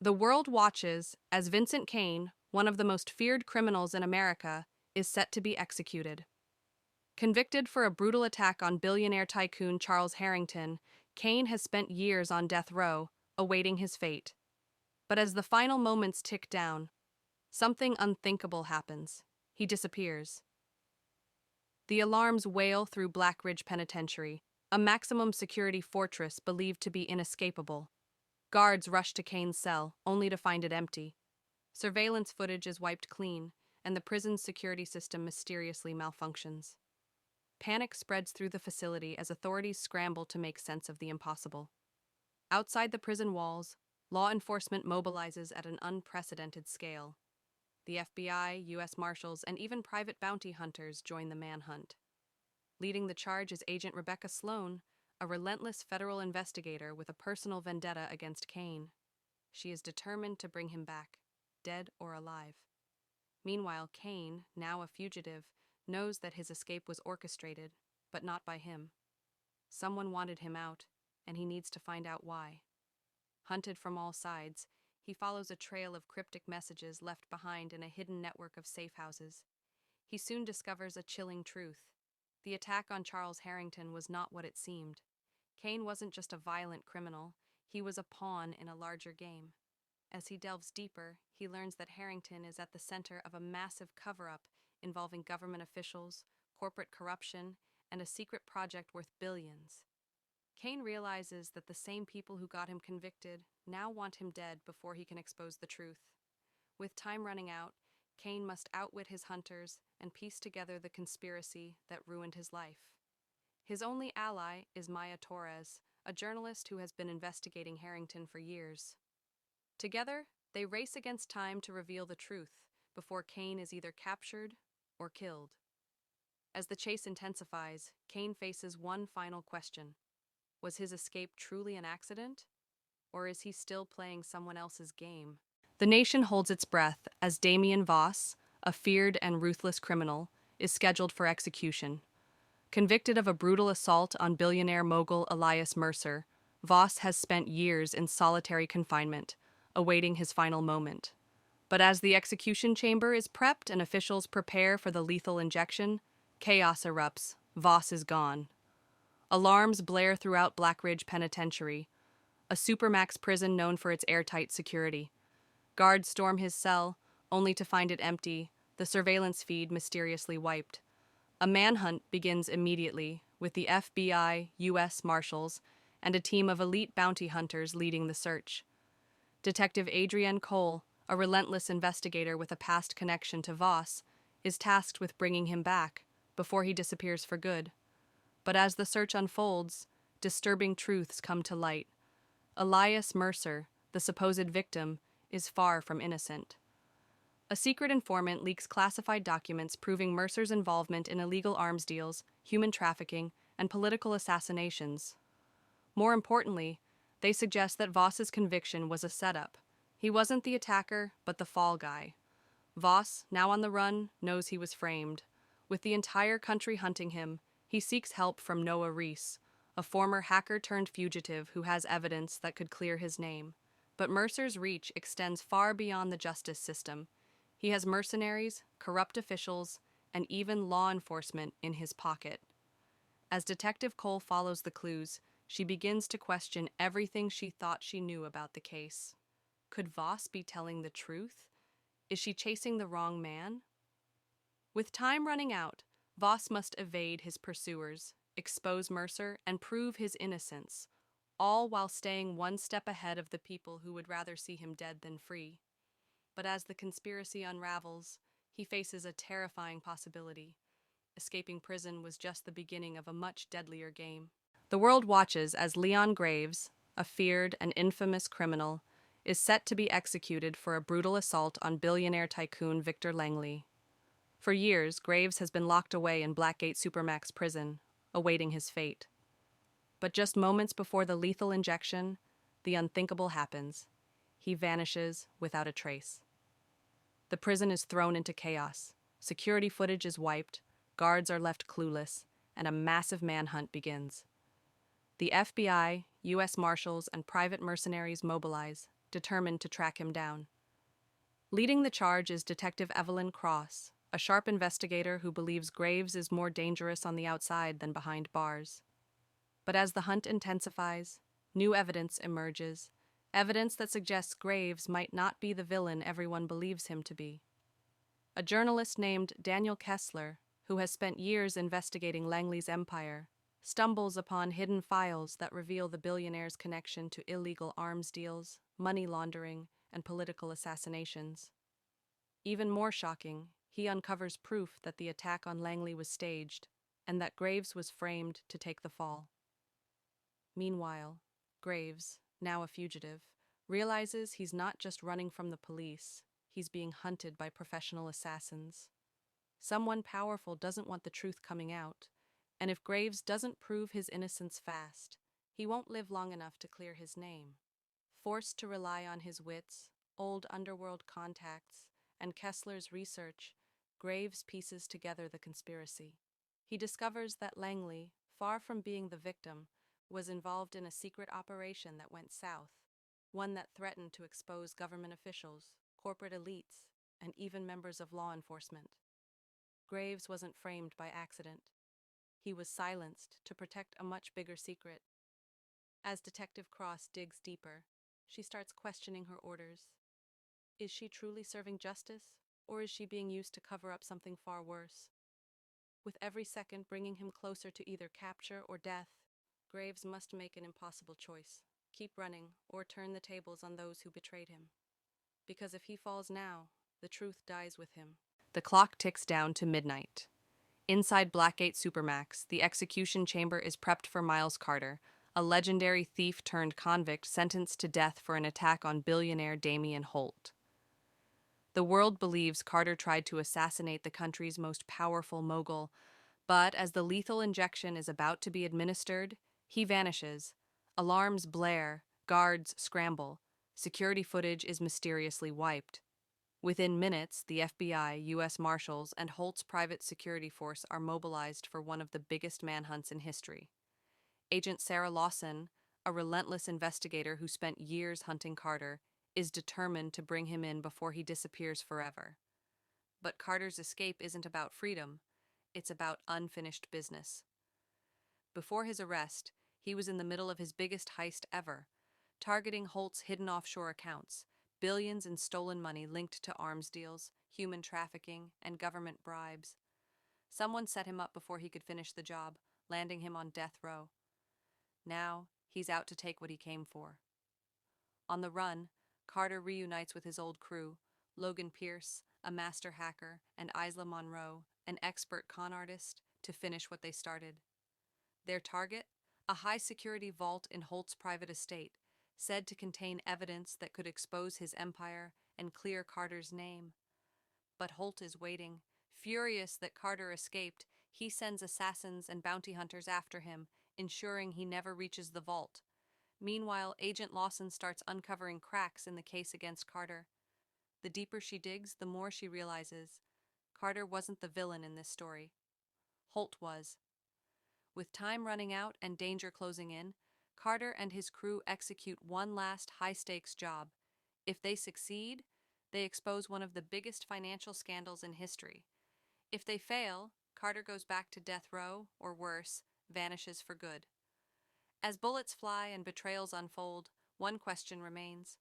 The world watches as Vincent Kane, one of the most feared criminals in America, is set to be executed. Convicted for a brutal attack on billionaire tycoon Charles Harrington, Kane has spent years on death row, awaiting his fate. But as the final moments tick down, something unthinkable happens. He disappears. The alarms wail through Blackridge Penitentiary, a maximum security fortress believed to be inescapable. Guards rush to Kane's cell, only to find it empty. Surveillance footage is wiped clean, and the prison's security system mysteriously malfunctions. Panic spreads through the facility as authorities scramble to make sense of the impossible. Outside the prison walls, law enforcement mobilizes at an unprecedented scale. The FBI, U.S. Marshals, and even private bounty hunters join the manhunt. Leading the charge is Agent Rebecca Sloan, a relentless federal investigator with a personal vendetta against Kane. She is determined to bring him back, dead or alive. Meanwhile, Kane, now a fugitive, knows that his escape was orchestrated, but not by him. Someone wanted him out, and he needs to find out why. Hunted from all sides, he follows a trail of cryptic messages left behind in a hidden network of safe houses. He soon discovers a chilling truth. The attack on Charles Harrington was not what it seemed. Kane wasn't just a violent criminal, he was a pawn in a larger game. As he delves deeper, he learns that Harrington is at the center of a massive cover-up involving government officials, corporate corruption, and a secret project worth billions. Kane realizes that the same people who got him convicted now want him dead before he can expose the truth. With time running out, Kane must outwit his hunters and piece together the conspiracy that ruined his life. His only ally is Maya Torres, a journalist who has been investigating Harrington for years. Together, they race against time to reveal the truth before Kane is either captured or killed. As the chase intensifies, Kane faces one final question. Was his escape truly an accident? Or is he still playing someone else's game? The nation holds its breath as Damien Voss, a feared and ruthless criminal, is scheduled for execution. Convicted of a brutal assault on billionaire mogul Elias Mercer, Voss has spent years in solitary confinement, awaiting his final moment. But as the execution chamber is prepped and officials prepare for the lethal injection, chaos erupts. Voss is gone. Alarms blare throughout Blackridge Penitentiary, a supermax prison known for its airtight security. Guards storm his cell, only to find it empty, the surveillance feed mysteriously wiped. A manhunt begins immediately, with the FBI, U.S. Marshals, and a team of elite bounty hunters leading the search. Detective Adrienne Cole, a relentless investigator with a past connection to Voss, is tasked with bringing him back before he disappears for good. But as the search unfolds, disturbing truths come to light. Elias Mercer, the supposed victim, is far from innocent. A secret informant leaks classified documents proving Mercer's involvement in illegal arms deals, human trafficking, and political assassinations. More importantly, they suggest that Voss's conviction was a setup. He wasn't the attacker, but the fall guy. Voss, now on the run, knows he was framed. With the entire country hunting him, he seeks help from Noah Reese, a former hacker-turned-fugitive who has evidence that could clear his name. But Mercer's reach extends far beyond the justice system. He has mercenaries, corrupt officials, and even law enforcement in his pocket. As Detective Cole follows the clues, she begins to question everything she thought she knew about the case. Could Voss be telling the truth? Is she chasing the wrong man? With time running out, Voss must evade his pursuers, expose Mercer, and prove his innocence, all while staying one step ahead of the people who would rather see him dead than free. But as the conspiracy unravels, he faces a terrifying possibility. Escaping prison was just the beginning of a much deadlier game. The world watches as Leon Graves, a feared and infamous criminal, is set to be executed for a brutal assault on billionaire tycoon Victor Langley. For years, Graves has been locked away in Blackgate Supermax Prison, awaiting his fate. But just moments before the lethal injection, the unthinkable happens. He vanishes without a trace. The prison is thrown into chaos. Security footage is wiped, guards are left clueless, and a massive manhunt begins. The FBI, U.S. Marshals, and private mercenaries mobilize, determined to track him down. Leading the charge is Detective Evelyn Cross, a sharp investigator who believes Graves is more dangerous on the outside than behind bars. But as the hunt intensifies, new evidence emerges, evidence that suggests Graves might not be the villain everyone believes him to be. A journalist named Daniel Kessler, who has spent years investigating Langley's empire, stumbles upon hidden files that reveal the billionaire's connection to illegal arms deals, money laundering, and political assassinations. Even more shocking, he uncovers proof that the attack on Langley was staged, and that Graves was framed to take the fall. Meanwhile, Graves, now a fugitive, realizes he's not just running from the police, he's being hunted by professional assassins. Someone powerful doesn't want the truth coming out, and if Graves doesn't prove his innocence fast, he won't live long enough to clear his name. Forced to rely on his wits, old underworld contacts, and Kessler's research, Graves pieces together the conspiracy. He discovers that Langley, far from being the victim, was involved in a secret operation that went south, one that threatened to expose government officials, corporate elites, and even members of law enforcement. Graves wasn't framed by accident. He was silenced to protect a much bigger secret. As Detective Cross digs deeper, she starts questioning her orders. Is she truly serving justice, or is she being used to cover up something far worse? With every second bringing him closer to either capture or death, Graves must make an impossible choice: keep running or turn the tables on those who betrayed him. Because if he falls now, the truth dies with him. The clock ticks down to midnight. Inside Blackgate Supermax, the execution chamber is prepped for Miles Carter, a legendary thief-turned-convict sentenced to death for an attack on billionaire Damian Holt. The world believes Carter tried to assassinate the country's most powerful mogul, but as the lethal injection is about to be administered, he vanishes. Alarms blare, guards scramble, security footage is mysteriously wiped. Within minutes, the FBI, U.S. Marshals, and Holt's private security force are mobilized for one of the biggest manhunts in history. Agent Sarah Lawson, a relentless investigator who spent years hunting Carter, is determined to bring him in before he disappears forever. But Carter's escape isn't about freedom, it's about unfinished business. Before his arrest, he was in the middle of his biggest heist ever, targeting Holt's hidden offshore accounts, billions in stolen money linked to arms deals, human trafficking, and government bribes. Someone set him up before he could finish the job, landing him on death row. Now, he's out to take what he came for. On the run, Carter reunites with his old crew, Logan Pierce, a master hacker, and Isla Monroe, an expert con artist, to finish what they started. Their target? A high-security vault in Holt's private estate, said to contain evidence that could expose his empire and clear Carter's name. But Holt is waiting. Furious that Carter escaped, he sends assassins and bounty hunters after him, ensuring he never reaches the vault. Meanwhile, Agent Lawson starts uncovering cracks in the case against Carter. The deeper she digs, the more she realizes Carter wasn't the villain in this story. Holt was. With time running out and danger closing in, Carter and his crew execute one last high-stakes job. If they succeed, they expose one of the biggest financial scandals in history. If they fail, Carter goes back to death row, or worse, vanishes for good. As bullets fly and betrayals unfold, one question remains.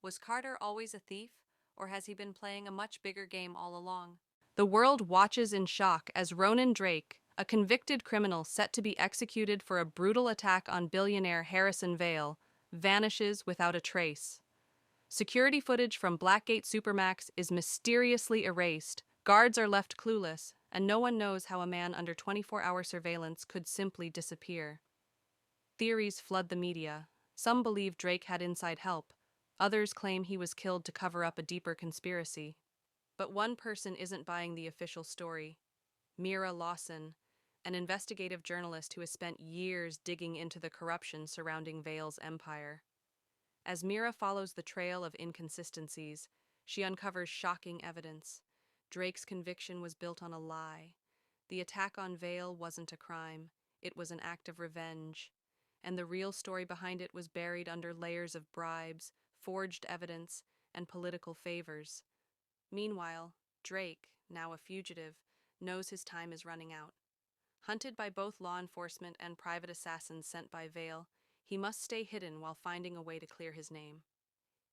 Was Carter always a thief, or has he been playing a much bigger game all along? The world watches in shock as Ronan Drake, a convicted criminal set to be executed for a brutal attack on billionaire Harrison Vale, vanishes without a trace. Security footage from Blackgate Supermax is mysteriously erased, guards are left clueless, and no one knows how a man under 24-hour surveillance could simply disappear. Theories flood the media. Some believe Drake had inside help. Others claim he was killed to cover up a deeper conspiracy. But one person isn't buying the official story. Mira Lawson, an investigative journalist who has spent years digging into the corruption surrounding Vale's empire. As Mira follows the trail of inconsistencies, she uncovers shocking evidence. Drake's conviction was built on a lie. The attack on Vale wasn't a crime, it was an act of revenge. And the real story behind it was buried under layers of bribes, forged evidence, and political favors. Meanwhile, Drake, now a fugitive, knows his time is running out. Hunted by both law enforcement and private assassins sent by Vale, he must stay hidden while finding a way to clear his name.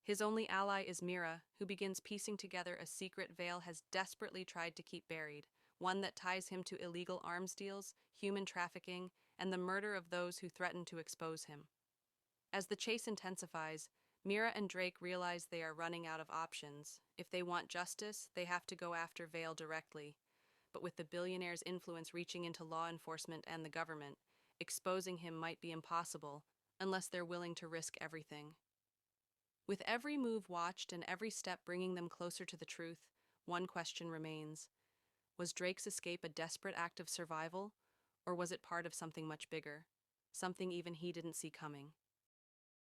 His only ally is Mira, who begins piecing together a secret Vale has desperately tried to keep buried, one that ties him to illegal arms deals, human trafficking, and the murder of those who threaten to expose him. As the chase intensifies, Mira and Drake realize they are running out of options. If they want justice, they have to go after Vale directly. But with the billionaire's influence reaching into law enforcement and the government, exposing him might be impossible unless they're willing to risk everything. With every move watched and every step bringing them closer to the truth, one question remains. Was Drake's escape a desperate act of survival, or was it part of something much bigger, something even he didn't see coming?